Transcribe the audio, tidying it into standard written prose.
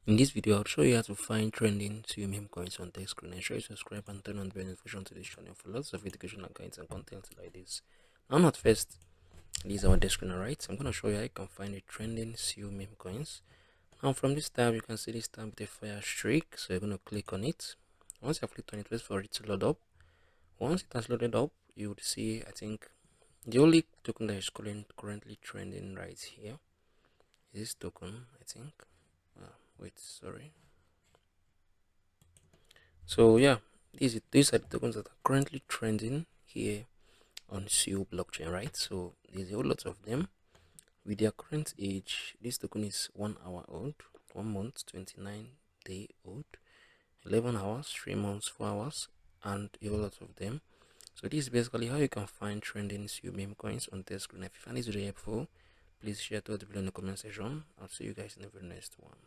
In this video, I'll show you how to find trending Sui Memecoins on Dexscreener. Ensure you subscribe and turn on the bell notification to this channel for lots of educational guides and content like this. Now, not first, this is our Dexscreener, right? I'm going to show you how you can find a trending Sui Memecoins. Now, from this tab, you can see this tab with a fire streak. So you're going to click on it. Once you've clicked on it, wait for it to load up. Once it has loaded up, you would see, I think, the only token that is currently trending right here is this token, I think. Wait, sorry. So yeah, these are the tokens that are currently trending here on SEO blockchain, right? So there's a whole lot of them. With their current age, this token is 1 hour old, 1 month, 29-day old, 11 hours, 3 months, 4 hours, and a whole lot of them. So this is basically how you can find trending Sui Memecoins on Dexscreener. If you find this video helpful, please share to the video in the comment section. I'll see you guys in the very next one.